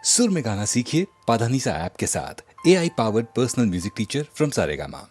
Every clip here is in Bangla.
सुर में गाना सीखिए पाधानीसा ऐप के साथ। AI powered personal music teacher from Saregama.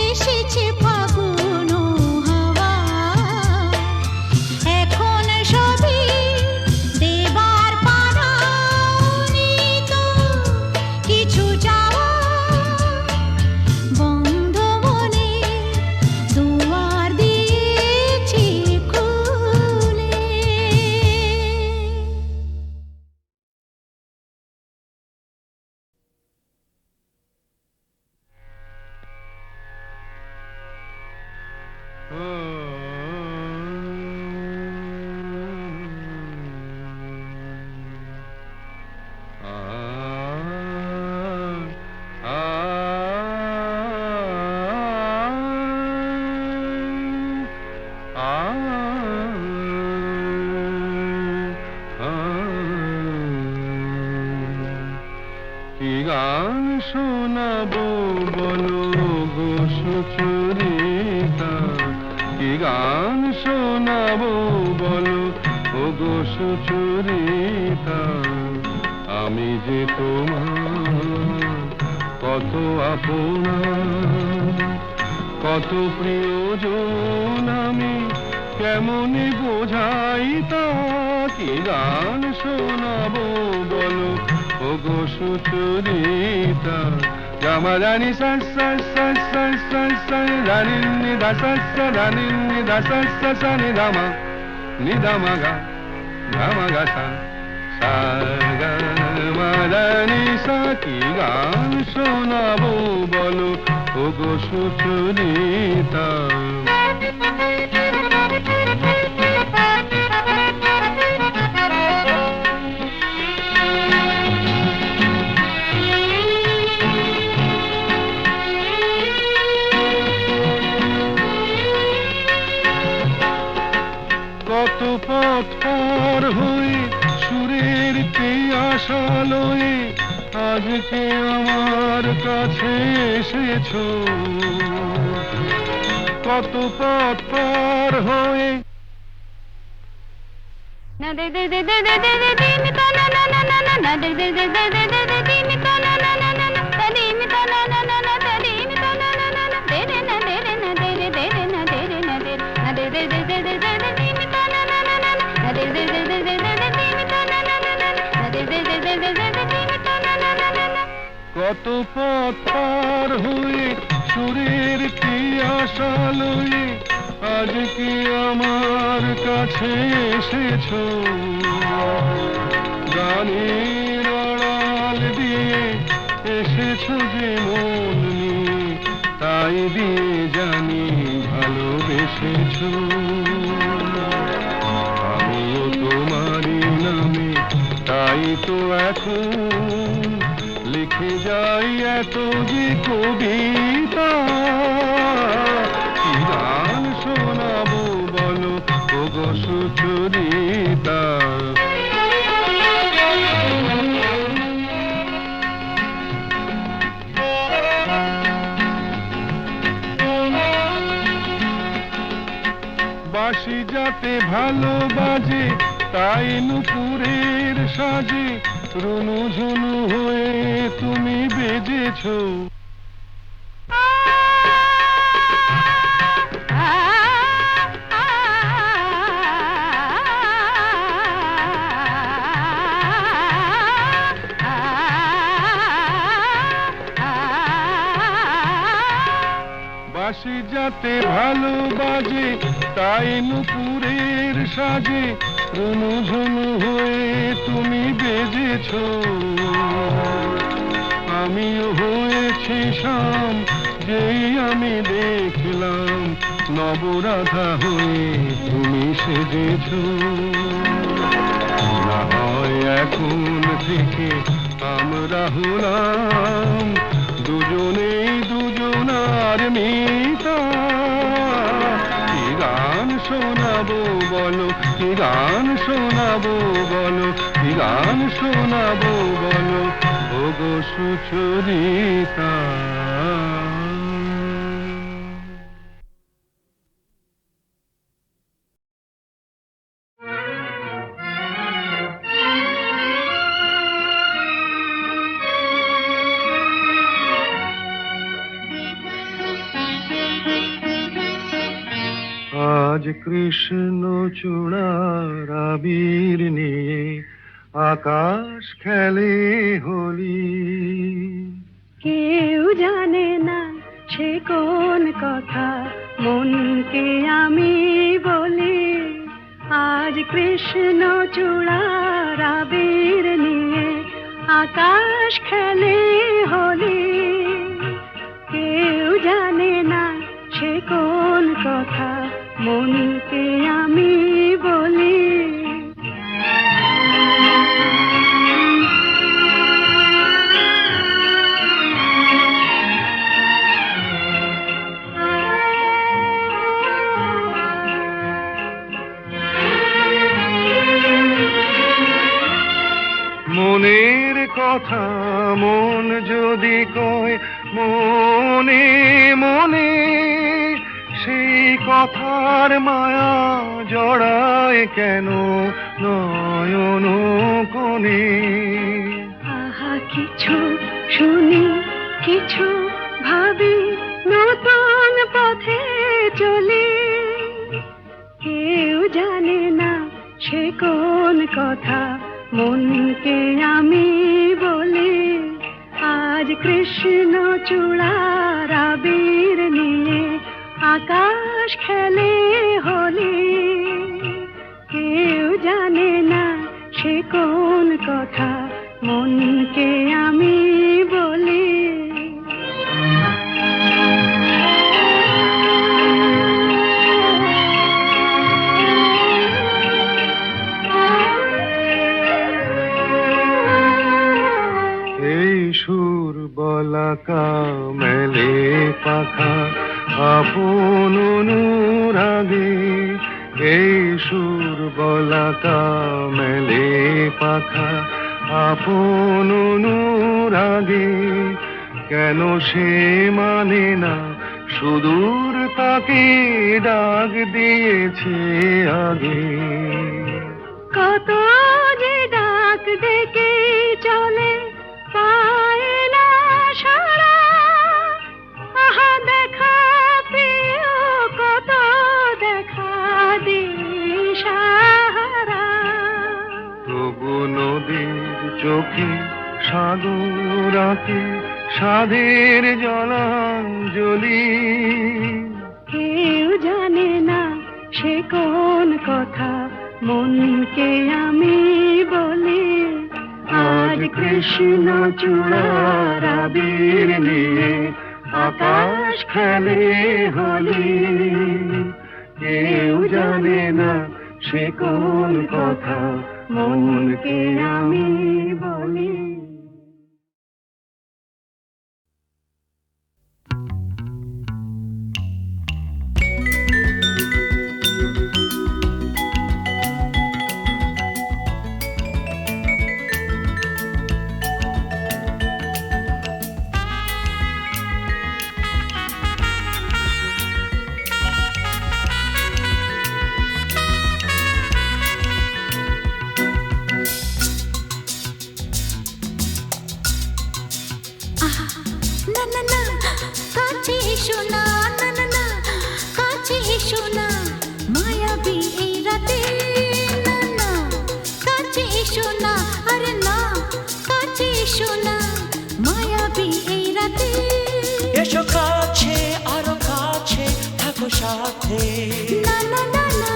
এসেছে ফাগুন হাওয়া, এখন সবই দেবার পারা, নেই তো কিছু চাওয়া, বন্ধ মনে দুয়ার দিয়েছি খুলে। কি গান শোনাবো বলো গো সুচরিতা, কি গান শোনাবো বলো ও গো সুচরিতা, আমি যে তোমার কত আপনা, কত প্রিয়জন আমি কেমনে বোঝাই তা, কি গান শোনাবো বলো ও গো সুচরিতা। গামা রানী সা সা সা সা সা সা রানী নি দা সা সা রানী নি দা সা সা সা নি দামা নি দামা গা গামা গা সা সা গা মা রানী সা, কি গান শোনাবো বলো ও গো সুচরিতা। কত পথ পার হয়ে সুরের কে আশা লয়ে আজকে আমার কাছে এসেছো, কত পথ পার হয়ে না দে দে দে দে দে দে দে দে মি তা না না না না না না দে দে দে দে দে দে দে দে মি তা না না না না না তা দে মি তা না না না না তা দে মি তা না না না না দে রে না দে রে না দে রে দে রে না দে রে না দে না দে দে দে দে দে দে দে দে মি তা না না না না না দে দে দে দে দে দে দে দে মি তা না না না না না দে দে দে দে দে দে দে দে মি তা না না না না। কত পথ পার হয়ে সুরের কি আশা লয়ে আজকে আমার কাছে এসেছো, গানের আড়াল দিয়ে এসেছো যে মন নিয়ে, তাই দিয়ে জানি ভালোবেসেছো। আমিও তোমারই নামে তাই তো এখন লিখে যাই এত যে কবিতা, কি গান শোনাবো বলো ও গো সুচরিতা। বাঁশি যাতে ভালো বাজে তাই নুপুরের সাজে রুনু ঝুনু হয়ে তুমি বেজেছো, বাঁশি যাতে ভালো বাজে তাই নুপুরের সাজে রুনু ঝুনু হয়ে তুমি বেজেছো, আমিও হয়েছি শাম যেই আমি দেখলাম নবরাধা হয়ে তুমি সেজেছো। না হয় এখন থেকে আমরা হলাম দুজনেই দুজনার মিতা, কি গান শোনাবো বলো, কি গান শোনাবো বলো, কি গান শোনাবো বলো ও গো সুচরিতা। আজ কৃষ্ণ চূড়ার আবির নিয়ে আকাশ খেলে হোলি। কেউ জানে না সে কোন কথা মনকে আমি বলি। আজ কৃষ্ণ চূড়ার আবির নিয়ে আকাশ খেলে হোলি। কেউ জানে না সে কোন কথা মনকে আমি বলি। মনের কথা মন যদি কয় মনে মনে, সেই কথার মায়া জড়ায় কেন নয়ন কোণে। আহা কিছু শুনি কিছু ভাবি নতুন পথে চলি। কেউ জানে না সে কোন কথা মনকে আমি বলি। আজ কৃষ্ণ চূড়ার আবির নিয়ে আকাশ খেলে হোলি। কেউ জানে না সে কোন কথা মনকে আমি বলি। সুর বলাকা মেলে পাখা আপন অনুরাগে। এই সুর বলাকা মেলে পাখা আপন অনুরাগে। কেন সে মানে না সুদূর তাকে ডাক দিয়েছে আগে। কত যে ডাক ডেকে চলে পায় না সারা। আহা দেখা প্রিয় কত দেখা দিশাহারা। তবু নদীর চোখে সাগর আঁকে সাধের জলাঞ্জলি। কেউ জানে না সে কোন কথা মনকে আমি বলি। আজ কৃষ্ণ চূড়ার আবির নিয়ে আকাশ খেলে হোলি। কেউ জানে না সে কোন কথা মনকে আমি বলি। এসো কাছে আরো কাছে থাকো সাথে।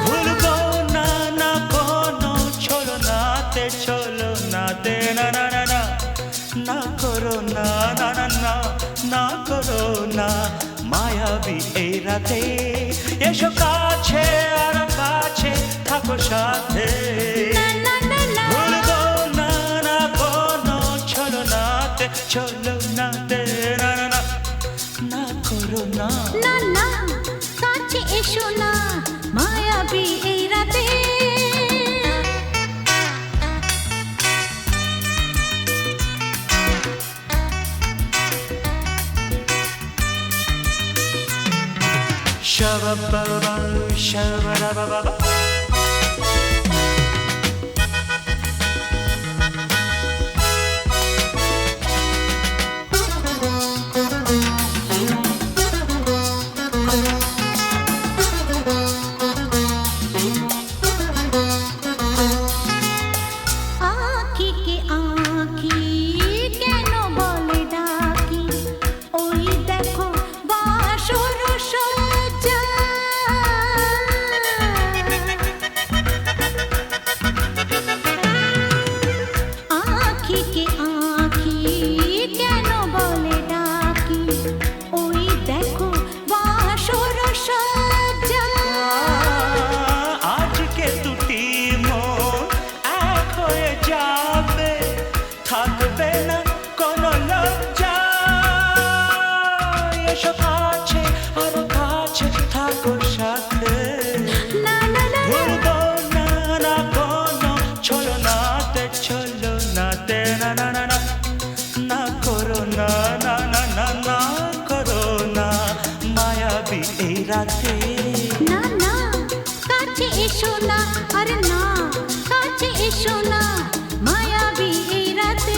ভুলবো না না কোনো চলো নাতে চলো নাতে। না না না না না করো না না না না না করো না মায়াবী এই রাতে। এসো কাছে আরো কাছে থাকো সাথে। ভুলবো না না কোনো চলো নাতে চলো নাতে। না না না না করো না না না কাছে এসো না মায়াবী এই রাতে। Shabba-ba-ba, shabba-da-ba-ba-ba. মায়াবী এই রাতে। না না কাছে এসো না, আরে না কাছে এসো না, মায়াবী এই রাতে।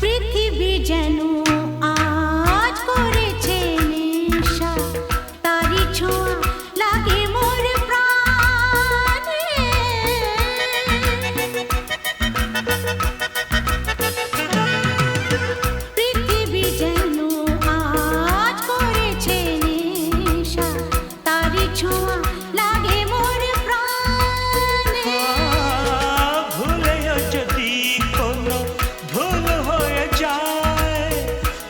পৃথিবী যেন আজ করেছে নেশা, তারি ছোঁয়া লাগে মোর প্রাণে। পৃথিবী যেন আজ করেছে নেশা, তারি ছোঁয়া লাগে মোর প্রাণে। ভুলেও যদি কোনো ভুল হয়ে যায়,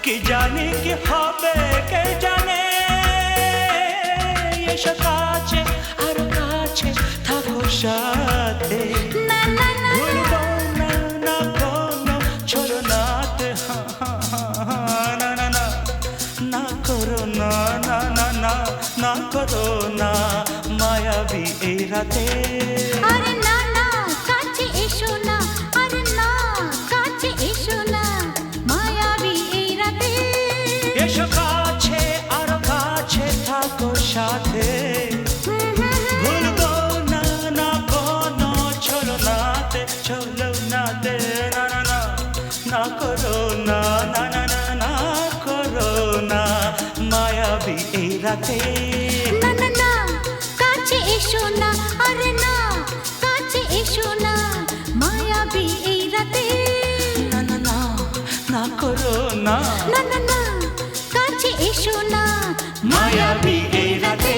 কি জানি কি হবে কে জানে। এসো কাছে আরো কাছে থাকো সাথে, না না না ভুলবো না না কোনো ছলনাতে। না না না না করো না না না না না করো না মায়াবী এই রাতে। আরে না না কাছে এসো না, আরে না কাছে এসো না, মায়াবী এই রাতে। এসো কাছে আরো কাছে থাকো সাথে, ভুলবো না না কোনো ছলনাতে ছলনাতে। না না না না করো না না না না না করো না মায়াবী এই রাতে। না না না কাছে এসো না, আরে না কাছে এসো না, মায়াবী এই রাতে। না না না না করো না না না না কাছে এসো না, মায়াবী এই রাতে।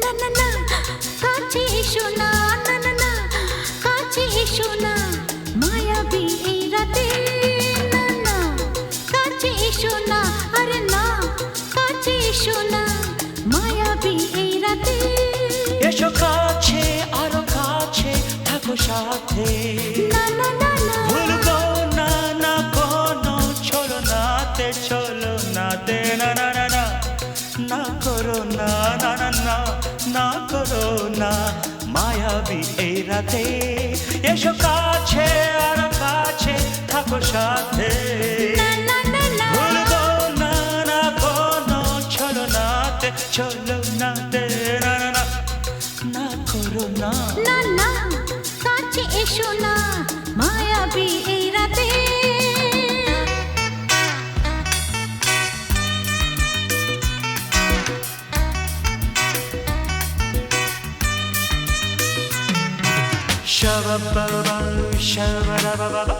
না না না কাছে এসো না, না না না কাছে এসো না, মায়াবী এই রাতে। না না কাছে এসো না, আরে না কাছে এসো না, মায়াবী এই রাতে। এসো কাছে আরো কাছে থাকো সাথে, না না না না ভুলবো না না কোনো ছলনাতে ছলনাতে। না না না না না করো না না না না না করো না মায়াবী এই রাতে। এসো কাছে আরো কাছে থাকো সাথে, না না না না ভুলবো না না কোনো ছলনাতে ছলনাতে। না না না না করো না না না কাছে এসো না, মায়াবী এই রাতে। Shabba-ba-ba, shabba-da-ba-ba-ba.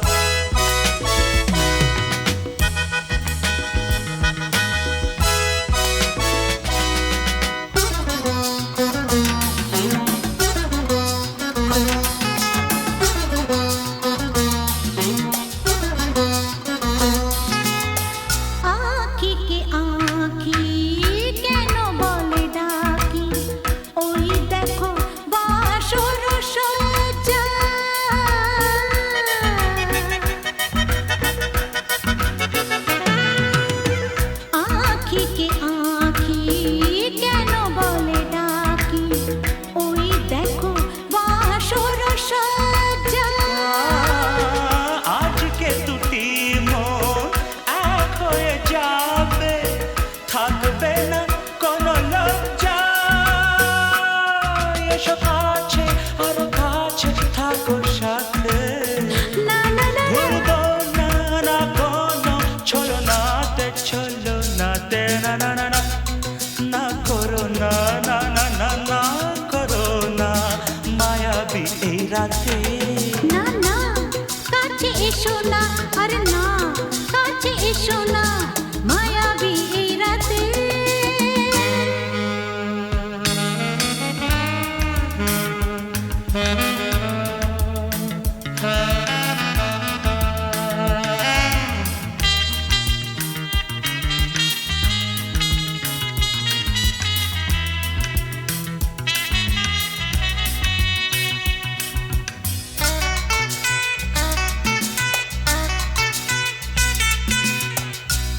আঁখিকে আঁখি কেন বলে ডাকি, ওই দেখো বাসর সজ্জা। আঁখিকে আঁখি কেন বলে ডাকি, ওই দেখো বাসর সজ্জা। আজকে দুটি মন এক হয়ে যাবে, থাকবে না কোনো লজ্জা। এসো কাছে আরো কাছে থাকো সাথে, না না না ভুলবো না না কোনো ছলনাতে ছলনাতে। না না না না এসো না মায়াবী এই রাতে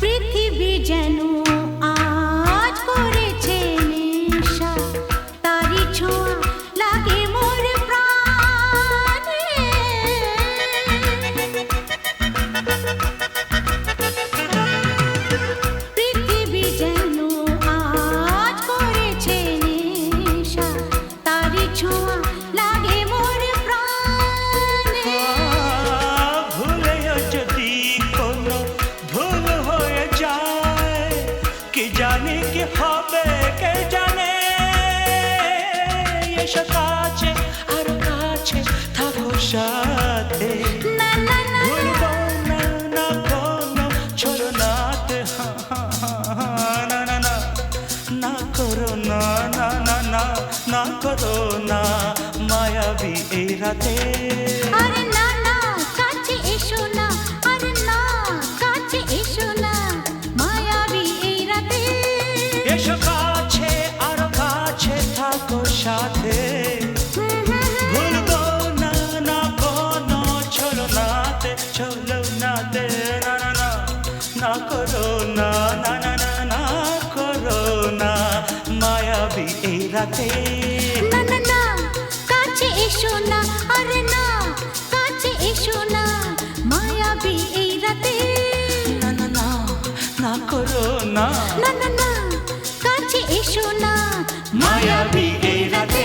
পৃথিবী যেন আজ করেছে নেশা তারি ছোঁয়া লাগে মোর প্রাণে পৃথিবী যেন আজ করেছে নেশা তারি ছোঁয়া লাগে মোর প্রাণে ভুলেও যদি কোনো ভুল হয়ে যায় কি জানি কি হবে কে জানে এসো কাছে আরো কাছে থাকো সাথে না না না ভুলবো না না কোনো ছলনাতে না না না না করো না না না না না করো না মায়াবী এই রাতে আরে না না কাছে এসো না আরে না কাছে এসো না মায়াবী এই রাতে এসো কাছে আরো কাছে থাকো সাথে ভুলবো না না কোনো ছলনাতে ছলনাতে না না না না করো না না না না না করো না মায়াবী এই রাতে না না না কাছে এসো না আরে না কাছে এসো না মায়াবী এই রাতে না না না না করো না না না না কাছে এসো না মায়াবী এই রাতে